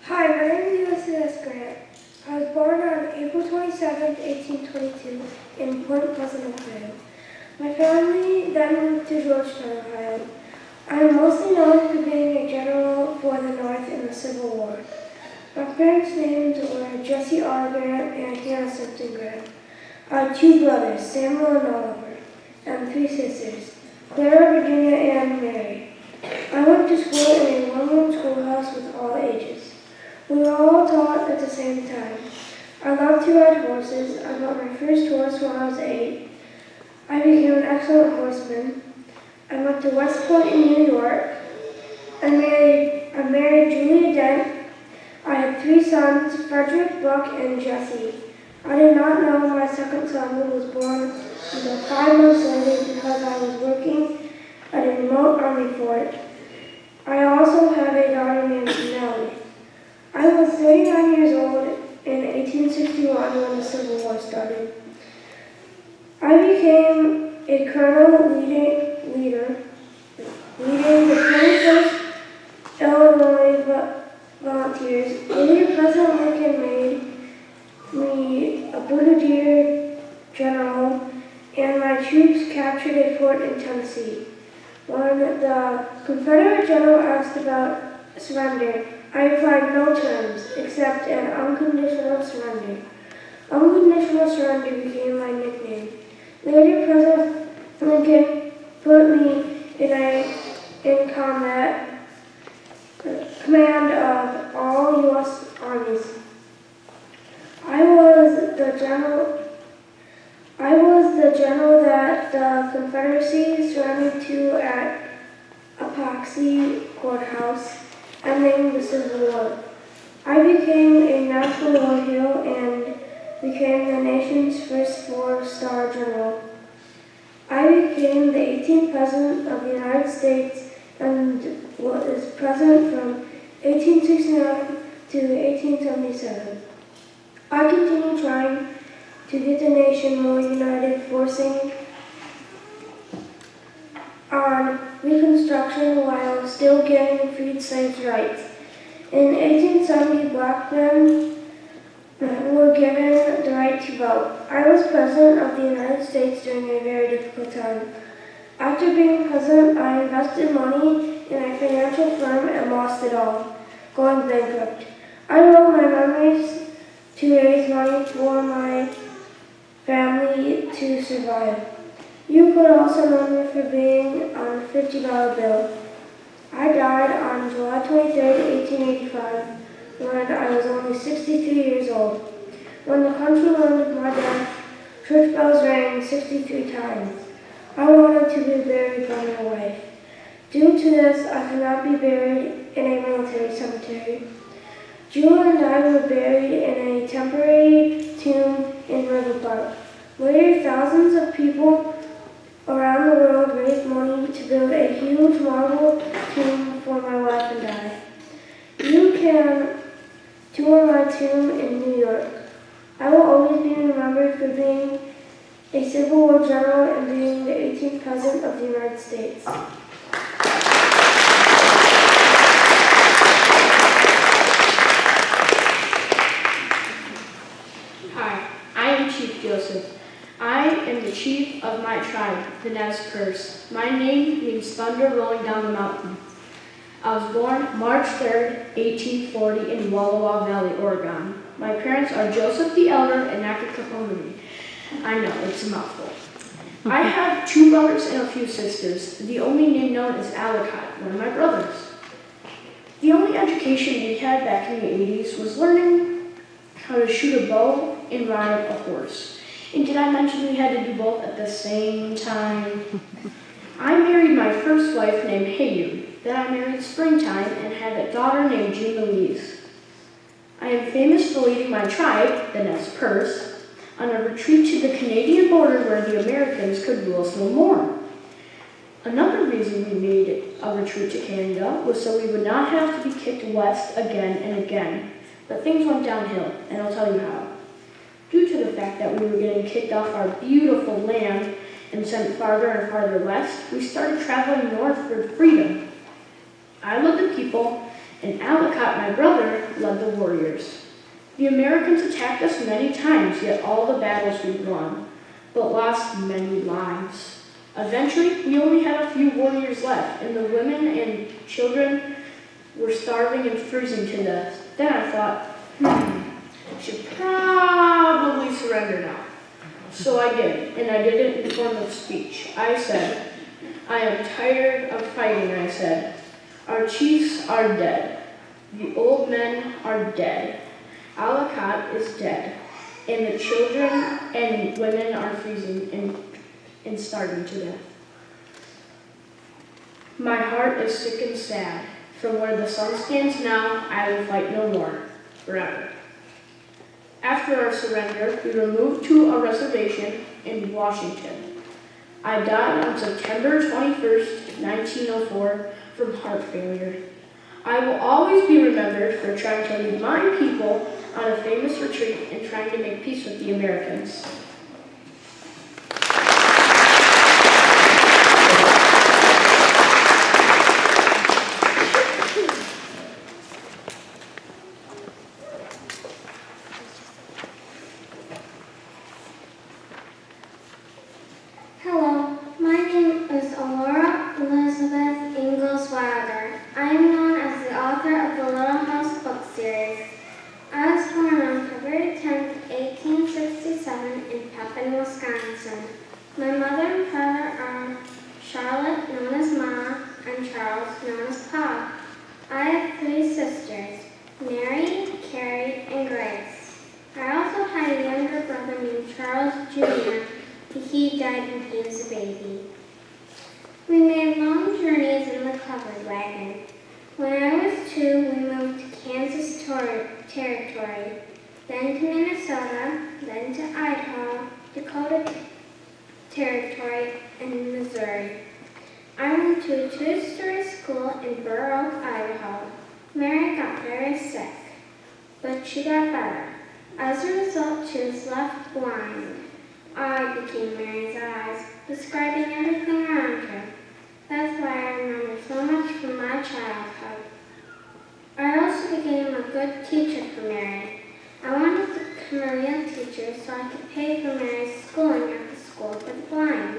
Hi, my name is Ulysses Grant. I was born on April 27, 1822, in Point Pleasant, Ohio. My family then moved to Georgetown, Ohio. I am mostly known for being a general for the North in the Civil War. My parents' names were Jesse R. Grant and Hannah Simpson Grant. I had two brothers, Samuel and Oliver, and three sisters, Clara, Virginia, and Mary. I went to school in a one-room schoolhouse with all ages. We were all taught at the same time. I loved to ride horses. I got my first horse when I was 8. I became an excellent horseman. I went to West Point in New York. I married Julia Dent. I had 3 sons, Frederick, Buck, and Jesse. I did not know my second son who was born until 5 months later because I was working at a remote army fort. I also have a daughter named Nellie. I was 39 years old in 1861 when the Civil War started. I became a colonel leading the 21st Illinois Volunteers. Later, President Lincoln made me a brigadier general, and my troops captured a fort in Tennessee. When the Confederate general asked about surrender, I replied no terms, except an unconditional surrender. Unconditional surrender became my nickname. Later, President Lincoln put me in command of all U.S. armies. I was the general that the Confederacy surrendered to at Appomattox Courthouse, ending the Civil War. I became a national war hero and became the nation's first 4-star general. I became the 18th President of the United States and was President from 1869 to 1877. I continue trying to get the nation more united, forcing on Reconstruction while still giving freed slaves rights. In 1870, black men were given the right to vote. I was President of the United States during a very difficult time. After being president, I invested money in a financial firm and lost it all, going bankrupt. I wrote my memoirs to raise money for my family to survive. You could also know me for being on a $50 bill. I died on July 23, 1885, when I was only 63 years old. When the country learned of my death, church bells rang 63 times. I wanted to be buried by my wife. Due to this, I could not be buried in a military cemetery. Julia and I were buried in a temporary tomb in River Park. Later, thousands of people around the world raised money to build a huge marble tomb for my wife and I. You can tour my tomb in New York. I will always be remembered for being a Civil War general and being the 18th President of the United States. Hi, I am Chief Joseph. I am the chief of my tribe, the Nez Perce. My name means thunder rolling down the mountain. I was born March 3rd, 1840 in Walla Walla Valley, Oregon. My parents are Joseph the Elder and Naka Kapomini. I know, it's a mouthful. I have 2 brothers and a few sisters. The only name known is Alakai, one of my brothers. The only education we had back in the 80s was learning how to shoot a bow and ride a horse. And did I mention we had to do both at the same time? I married my first wife named Hayu. Then I married Springtime and had a daughter named Jean Louise. I am famous for leading my tribe, the Nez Perce, on a retreat to the Canadian border where the Americans could rule us no more. Another reason we made a retreat to Canada was so we would not have to be kicked west again and again. But things went downhill, and I'll tell you how. Due to the fact that we were getting kicked off our beautiful land and sent farther and farther west, we started traveling north for freedom. I led the people and Ellicott, my brother, led the warriors. The Americans attacked us many times, yet all the battles we won, but lost many lives. Eventually, we only had a few warriors left, and the women and children were starving and freezing to death. Then I thought, I should probably surrender now. So I did, and I did it in the form of speech. I said, I am tired of fighting, I said. Our chiefs are dead. The old men are dead. Ellicott is dead. And the children and women are freezing and starving to death. My heart is sick and sad. From where the sun stands now, I will fight no more, forever. After our surrender, we were moved to a reservation in Washington. I died on September 21st, 1904, from heart failure. I will always be remembered for trying to lead my people on a famous retreat and trying to make peace with the Americans. Hello, my name is Aurora Elizabeth Ingalls Wilder. I am known as the author of the Little House book series. I was born on February 10, 1867 in Pepin, Wisconsin. My mother and father are Charlotte, known as Ma, and Charles, known as Pa. I have 3 sisters, Mary, Carrie, and Grace. I also had a younger brother named Charles Jr. He died when he was a baby. We made long journeys in the covered wagon. When I was 2, we moved to Kansas Territory, then to Minnesota, then to Idaho, Dakota Territory, and Missouri. I went to a 2-story school in Burr Oak, Idaho. Mary got very sick, but she got better. As a result, she was left blind. I became Mary's eyes, describing everything around her. That's why I remember so much from my childhood. I also became a good teacher for Mary. I wanted to become a real teacher so I could pay for Mary's schooling at the school for the blind.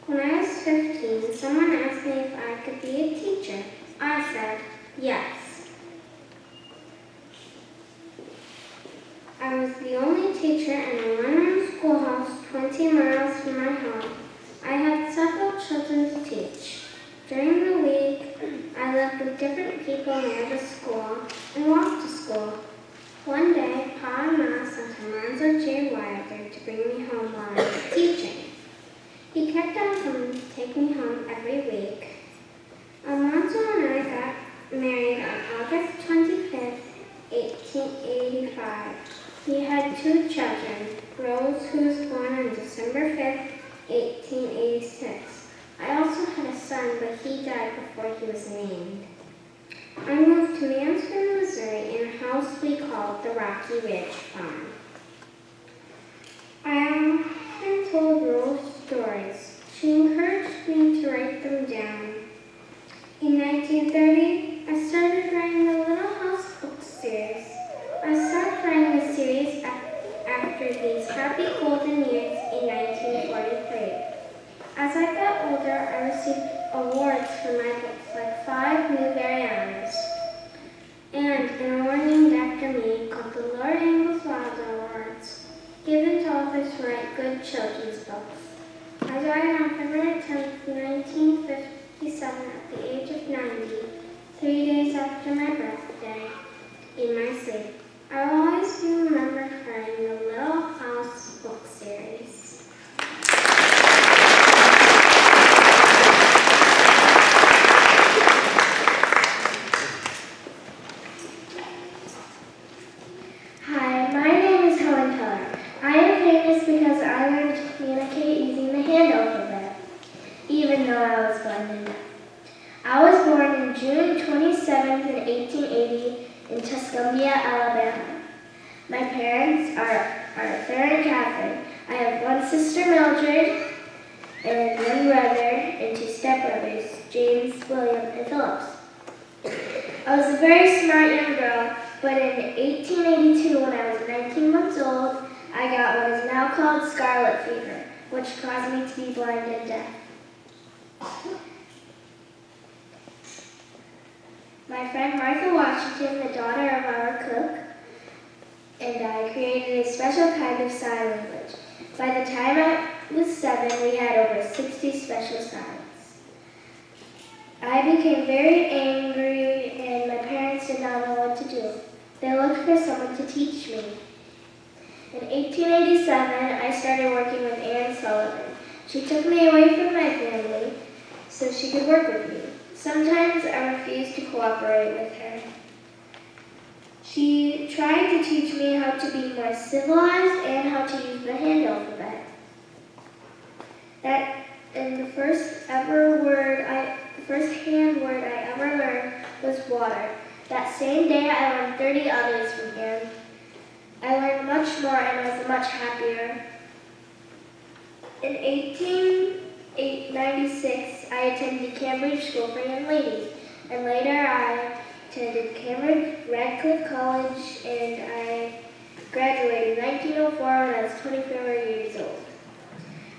When I was 15, someone asked me if I could be a teacher. I said, yes. I was the only teacher in a one-room schoolhouse 20 miles from my home. I had several children to teach. During the week, I lived with different people near the school and walked to school. One day, Pa and Ma sent Alonzo J. Wilder to bring me home while I was teaching. He kept on coming to take me home every week. Alonzo and I got married on August 25th, 1885. We had 2 children, Rose, who was born on December 5th, 1886. I also had a son, but he died before he was named. I moved to Mansfield, Missouri, in a house we called the Rocky Ridge Farm. I often told Rose stories. She encouraged me to write them down. In 1930, I started writing the Little House book series. I started writing the series after these happy golden years in 1943. As I got older, I received awards for my books, like 5 Newbery Honors, and an award named after me called the Lord Ingalls Wilder Awards, given to authors who write good children's books. I died on February 10th, 1957 at the age of 90, 3 days after my birthday, in my sleep. I will always be remembered for writing the Little House book series. Hi, my name is Helen Keller. I am famous because I learned to communicate using the hand alphabet, even though I was blind and deaf. I was born on June 27th, 1880 in Tuscumbia, Alabama. My parents are Arthur and Catherine. I have 1 sister, Mildred, and 1 brother and 2 stepbrothers, James, William, and Phillips. A I was a very smart young girl, but in 1882, when I was 19 months old, I got what is now called scarlet fever, which caused me to be blind and deaf. My friend Martha Washington, the daughter of our cook, and I created a special kind of sign language. By the time I was 7, we had over 60 special signs. I became very angry and my parents did not know what to do. They looked for someone to teach me. In 1887, I started working with Anne Sullivan. She took me away from my family so she could work with me. Sometimes I refused to cooperate with her. She tried to teach me how to be more civilized and how to use the hand alphabet. The first hand word I ever learned was water. That same day I learned 30 others from Anne. I learned much more and was much happier. In 1896, I attended Cambridge School for Young Ladies, and later I attended Cambridge Radcliffe College, and I graduated in 1904 when I was 24 years old.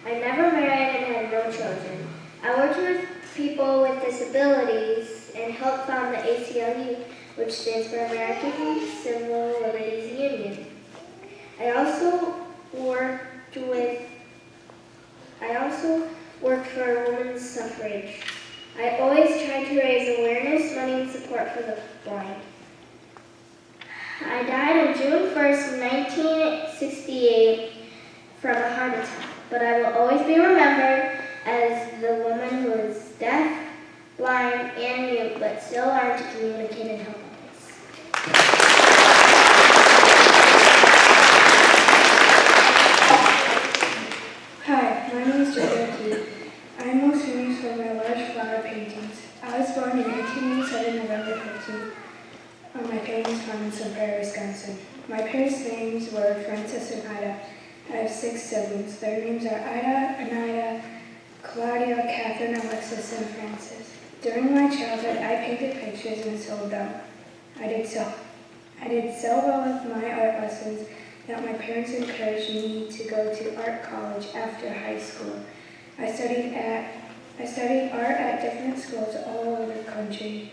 I never married and had no children. I worked with people with disabilities and helped found the ACLU, which stands for American Civil Liberties Union. I also worked for women's suffrage. I always tried to raise awareness, money, and support for the blind. I died on June 1st, 1968 from a heart attack, but I will always be remembered as the woman who is deaf, blind, and mute, but still learned to communicate and help others. Hi, my name is Jordan Key. I am most famous for my large flower paintings. I was born in 1887, November 15th, on my parents' farm in Sun Prairie, Wisconsin. My parents' names were Francis and Ida. I have 6 siblings. Their names are Ida, Anida, Claudia, Catherine, Alexis, and Francis. During my childhood, I painted pictures and sold them. I did so well with my art lessons that my parents encouraged me to go to art college after high school. I studied art at different schools all over the country.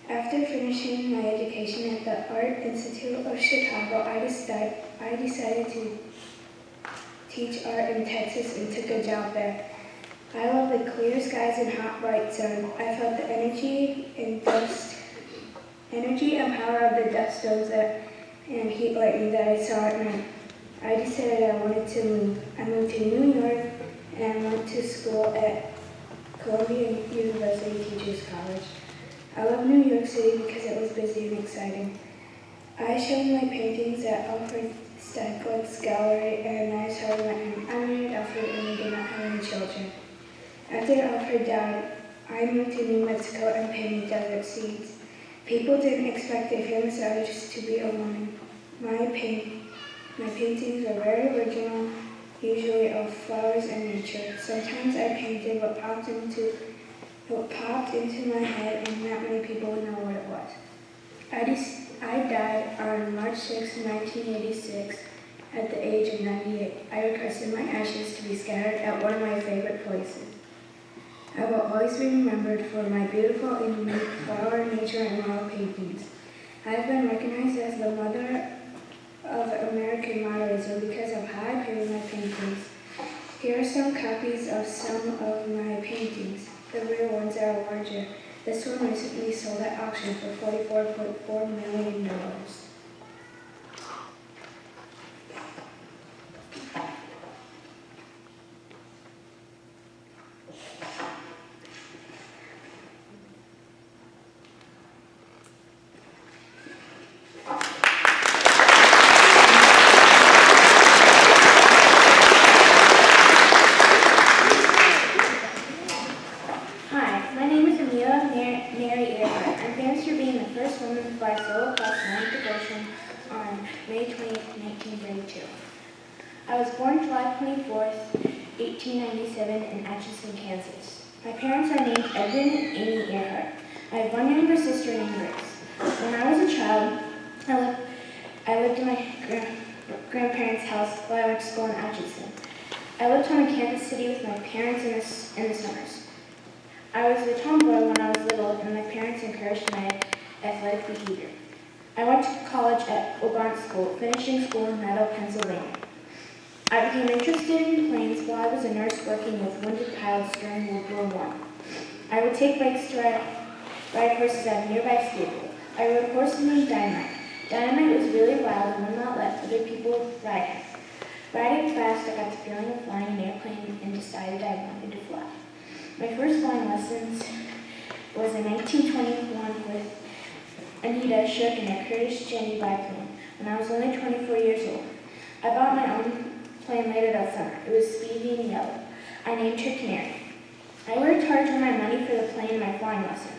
After finishing my education at the Art Institute of Chicago, I decided to teach art in Texas and took a job there. I love the clear skies and hot bright sun. I felt the energy and power of the dust storms and heat lightning that I saw at night. I decided I wanted to move. I moved to New York and I went to school at Columbia University Teachers College. I love New York City because it was busy and exciting. I showed my paintings at Alfred Stieglitz's gallery, and I told my aunt I married Alfred and we did not have any children. After Alfred died, I moved to New Mexico and painted desert scenes. People didn't expect a famous artist to be a woman. My paintings were very original, usually of flowers and nature. Sometimes I painted what popped into my head, and not many people would know what it was. I died on March 6, 1986, at the age of 98. I requested my ashes to be scattered at one of my favorite places. I will always be remembered for my beautiful and unique flower, nature, and wild paintings. I have been recognized as the mother of American modernism because of how I painted my paintings. Here are some copies of some of my paintings. The real ones are larger. This one recently sold at auction for $44.4 million. I was born July 24th, 1897 in Atchison, Kansas. My parents are named Edwin and Amy Earhart. I I have one younger sister named Grace. When I was a child, I lived in my grandparents' house while I went to school in Atchison. I lived home in Kansas City with my parents in the summers. I was a tomboy when I was little, and my parents encouraged my athletic behavior. I went to college at Oban School, finishing school in Meadow, Pennsylvania. I became interested in planes while I was a nurse working with wounded pilots during World War I. I would take bikes to ride horses at a nearby stable. I rode horses named Dynamite. Dynamite was really wild and would not let other people ride him. Riding fast, I got the feeling of flying an airplane and decided I wanted to fly. My first flying lessons was in 1921 with Anita Shook in a Curtiss Jenny biplane when I was only 24 years old. I bought my own plane later that summer. It was speedy and yellow. I named her Canary. I worked hard to earn my money for the plane and my flying lessons.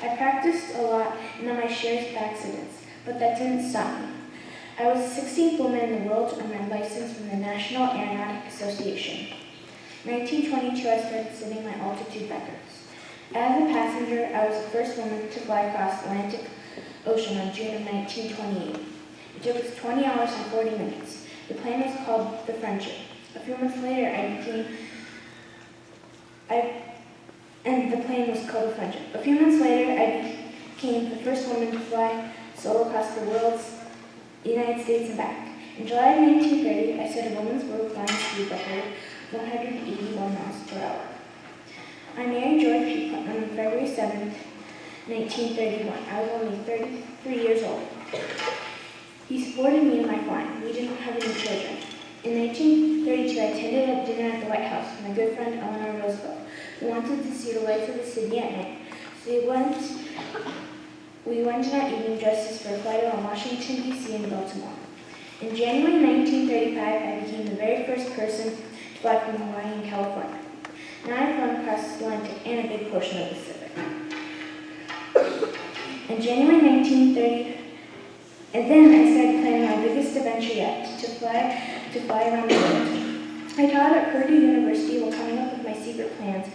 I practiced a lot and had my shares of accidents, but that didn't stop me. I was the 16th woman in the world to earn my license from the National Aeronautic Association. In 1922, I started setting my altitude records. As a passenger, I was the first woman to fly across the Atlantic Ocean on June of 1928. It took us 20 hours and 40 minutes. The plane was called the Friendship. A few months later, and the plane was called the Friendship. A few months later, I became the first woman to fly solo across the United States and back. In July of 1930, I set a woman's world flying speed record of 181 miles per hour. I married George P. Putnam on February 7, 1931. I was only 33 years old. He supported me in my flying. We didn't have any children. In 1932, I attended a dinner at the White House with my good friend Eleanor Roosevelt. We wanted to see the lights of the city at night, so we went that evening dressed as for a flight around Washington, D.C. and Baltimore. In January 1935, I became the very first person to fly from Hawaii and California. Now I've flown across the Atlantic and a big portion of the Pacific. In January 1930, and then I started planning my biggest adventure yet, to fly around the world. I taught at Purdue University while coming up with my secret plans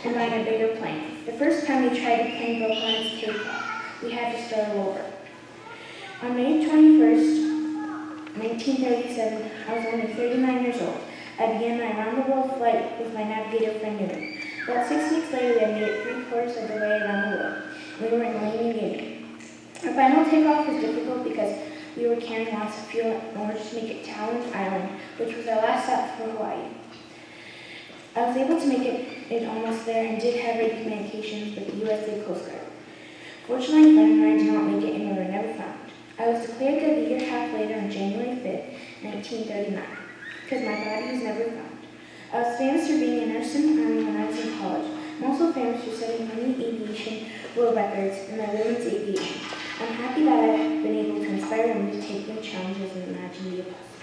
and buying a bigger plane. The first time we tried, the plane broke on its takeoff. We had to start all over. On May 21st, 1937, I was only 39 years old. I began my around-the-world flight with my navigator friend Newman. About 6 weeks later, we had made it 3/4 of the way around the world. We were in Lane, Guinea. Our final takeoff was difficult because we were carrying lots of fuel in order to make it to Talent Island, which was our last stop for Hawaii. I was able to make it almost there and did have radio communications with the USA Coast Guard. Fortunately, my friend and I did not make it and we were never found. I was declared dead a year and a half later on January 5th, 1939, because my body was never found. I was famous for being a nurse in the Army when I was in college. I'm also famous for setting many aviation world records in my women's aviation. I'm happy that I've been able to inspire women to take new challenges and imagine the impossible.